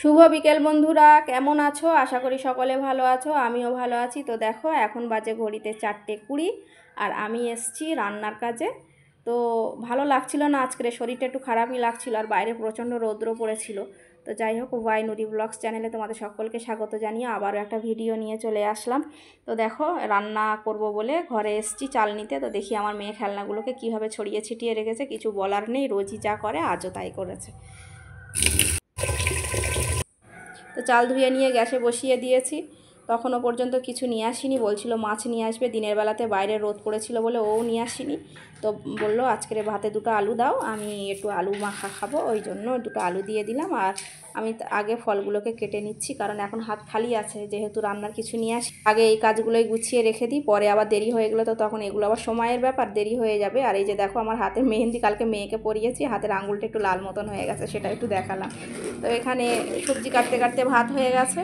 শুভ বিকেল বন্ধুরা, কেমন আছো? আশা করি সকলে ভালো আছো, আমিও ভালো আছি। তো দেখো এখন বাজে ঘড়িতে 4:20 আর আমি এসছি রান্নার কাজে। তো ভালো লাগছিল না, আজকের শরীরটা একটু খারাপই লাগছিল আর বাইরে প্রচণ্ড রৌদ্র পড়েছিল। তো যাই হোক, ওয়াই নুরি ব্লগস চ্যানেলে তোমাদের সকলকে স্বাগত জানিয়ে আবারও একটা ভিডিও নিয়ে চলে আসলাম। তো দেখো রান্না করব বলে ঘরে এসছি চাল নিতে। তো দেখি আমার মেয়ে খেলনাগুলোকে কীভাবে ছড়িয়ে ছিটিয়ে রেখেছে, কিছু বলার নেই, রোজই যা করে আজও তাই করেছে। তো চাল ধুয়ে নিয়ে গ্যাসে বসিয়ে দিয়েছি। তখনও পর্যন্ত কিছু নিয়ে আসিনি, বলছিল মাছ নিয়ে আসবে, দিনের বেলাতে বাইরে রোদ পড়েছিল বলে ও নিয়ে আসিনি। তো বললো আজকের ভাতে 2টো আলু দাও, আমি একটু আলু মাখা খাবো, ওই জন্য 2টো আলু দিয়ে দিলাম। আর আমি আগে ফলগুলোকে কেটে নিচ্ছি, কারণ এখন হাত খালি আছে, যেহেতু রান্নার কিছু নিয়ে আসি। আগে এই কাজগুলোই গুছিয়ে রেখে দিই, পরে আবার দেরি হয়ে গেলে তো তখন এগুলো আবার সময়ের ব্যাপার, দেরি হয়ে যাবে। আর এই যে দেখো আমার হাতের মেহেন্দি কালকে মেয়েকে পরিয়েছি, হাতের আঙুলটা একটু লাল মতন হয়ে গেছে, সেটা একটু দেখালাম। তো এখানে সবজি কাটতে কাটতে ভাত হয়ে গেছে।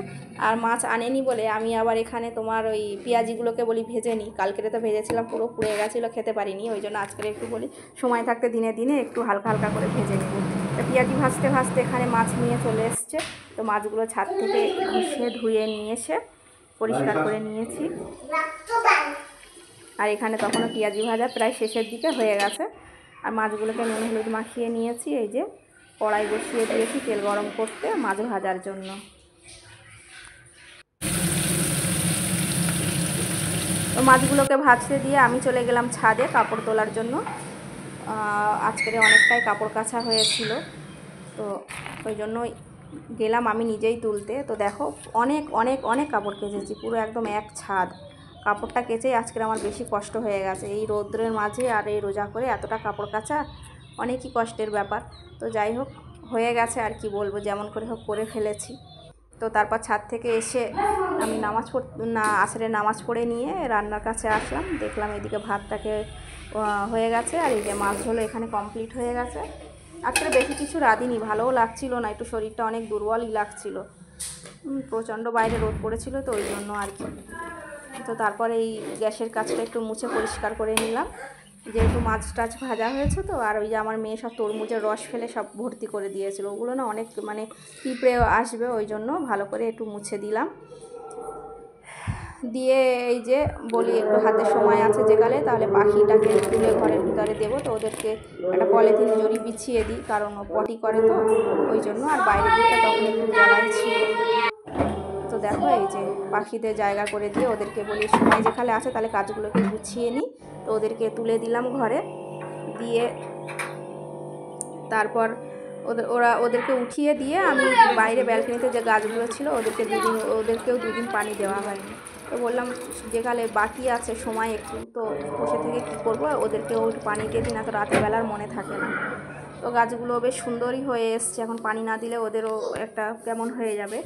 আর মাছ আনেনি বলে আমি আবার এখানে তোমার ওই পেঁয়াজিগুলোকে বলি ভেজে নিই। কালকেরে তো ভেজেছিলাম, পুরো পুড়ে গেছিলো, খেতে পারিনি, ওই জন্য আজকে একটু বলি সময় থাকতে দিনে দিনে একটু হালকা হালকা করে ভেজে নেব। তো পেঁয়াজি ভাজতে ভাজতে এখানে মাছ নিয়ে চলে এসছে। তো মাছগুলো ছাদ থেকে ঘষে ধুয়ে নিয়ে এসে পরিষ্কার করে নিয়েছি। আর এখানে তখনও পেঁয়াজি ভাজা প্রায় শেষের দিকে হয়ে গেছে। আর মাছগুলোকে নুন হলুদ মাখিয়ে নিয়েছি। এই যে কড়াই বসিয়ে দিয়েছি তেল গরম করতে মাছ ভাজার জন্য। তো মাছগুলোকে ভাজতে দিয়ে আমি চলে গেলাম ছাদে কাপড় তোলার জন্য। আজকের অনেকটাই কাপড় কাচা হয়েছিল, তো ওই জন্যই গেলাম আমি নিজেই তুলতে। তো দেখো অনেক অনেক অনেক কাপড় কেচেছি, পুরো একদম এক ছাদ কাপড়টা কেচেই আজকের আমার বেশি কষ্ট হয়ে গেছে। এই রৌদ্রের মাঝে আর এই রোজা করে এতটা কাপড় কাচা অনেকই কষ্টের ব্যাপার। তো যাই হোক হয়ে গেছে, আর কি বলবো, যেমন করে হোক করে ফেলেছি। তো তারপর ছাদ থেকে এসে আমি আসরের নামাজ পড়ে নিয়ে রান্নার কাছে আসলাম। দেখলাম এদিকে ভাতটাকে হয়ে গেছে, আর এই যে মাছ ঝোল এখানে কমপ্লিট হয়ে গেছে। আজকে বেশি কিছু রাঁধিনি, ভালোও লাগছিল না, একটু শরীরটা অনেক দুর্বলই লাগছিল, প্রচণ্ড বাইরে রোদ পড়েছিল, তো ওই জন্য আর কি। তো তারপরে এই গ্যাসের কাজটা একটু মুছে পরিষ্কার করে নিলাম, যেহেতু মাছ টাছ ভাজা হয়েছে। তো আর ওই যে আমার মেয়ে সব তরমুজের রস ফেলে সব ভর্তি করে দিয়েছিল, ওগুলো না অনেক মানে পিঁপড়ে আসবে, ওই জন্য ভালো করে একটু মুছে দিলাম। দিয়ে এই যে বলি একটু হাতে সময় আছে যেকালে, তাহলে পাখিটাকে তুলে ঘরের ভিতরে দেবো। তো ওদেরকে একটা পলিথিন জড়ি বিছিয়ে দিই, কারণ ও পটি করে, তো ওই জন্য। আর বাইরের দিকটা তখন একটু জ্বালাই ছিল। তো দেখো এই যে পাখিদের জায়গা করে দিয়ে ওদেরকে বলি সময় যেখানে আছে তাহলে কাজগুলোকে গুছিয়ে নিই। তো ওদেরকে তুলে দিলাম ঘরে দিয়ে, তারপর ওদেরকে উঠিয়ে দিয়ে আমি বাইরে ব্যালকনিতে যে গাছগুলো ছিল ওদেরকেও 2 দিন পানি দেওয়া হয়নি। তো বললাম যেকালে বাকি আছে সময় একটু, তো বসে থেকে কী করবো, ওদেরকেও একটু পানি দিয়ে দিই, না তো রাতের বেলার মনে থাকে না। তো গাছগুলো বেশ সুন্দরই হয়ে এসছে, এখন পানি না দিলে ওদেরও একটা কেমন হয়ে যাবে।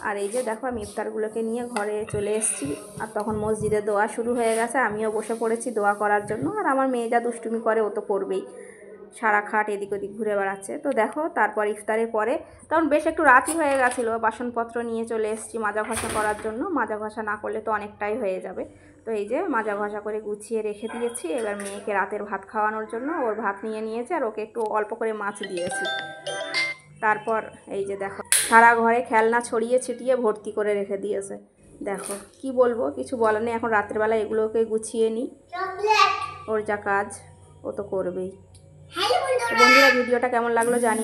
আর এই যে দেখো আমি ইফতারগুলোকে নিয়ে ঘরে চলে এসেছি, আর তখন মসজিদে দোয়া শুরু হয়ে গেছে, আমিও বসে পড়েছি দোয়া করার জন্য। আর আমার মেয়ে যা দুষ্টুমি করে ও তো করবেই, সারা খাট এদিক ওদিক ঘুরে বেড়াচ্ছে। তো দেখো তারপর ইফতারের পরে তখন বেশ একটু রাতই হয়ে গেছিলো, বাসনপত্র নিয়ে চলে এসেছি মাজা ঘষা করার জন্য। মাজা ঘষা না করলে তো অনেকটাই হয়ে যাবে। তো এই যে মাজা ঘষা করে গুছিয়ে রেখে দিয়েছি, এবার মেয়েকে রাতের ভাত খাওয়ানোর জন্য ওর ভাত নিয়ে নিয়েছে, আর ওকে একটু অল্প করে মাছ দিয়েছি। তারপর এই যে দেখো সারা ঘরে খেলনা ছড়িয়ে ছিটিয়ে ভর্তি করে রেখে দিয়েছে। দেখো কি বলবো, কিছু বলার নেই, এখন রাতের বেলা এগুলোকে গুছিয়ে নিই, ওর যা কাজ ও তো করবেই। বন্ধুরা ভিডিওটা কেমন লাগলো জানি।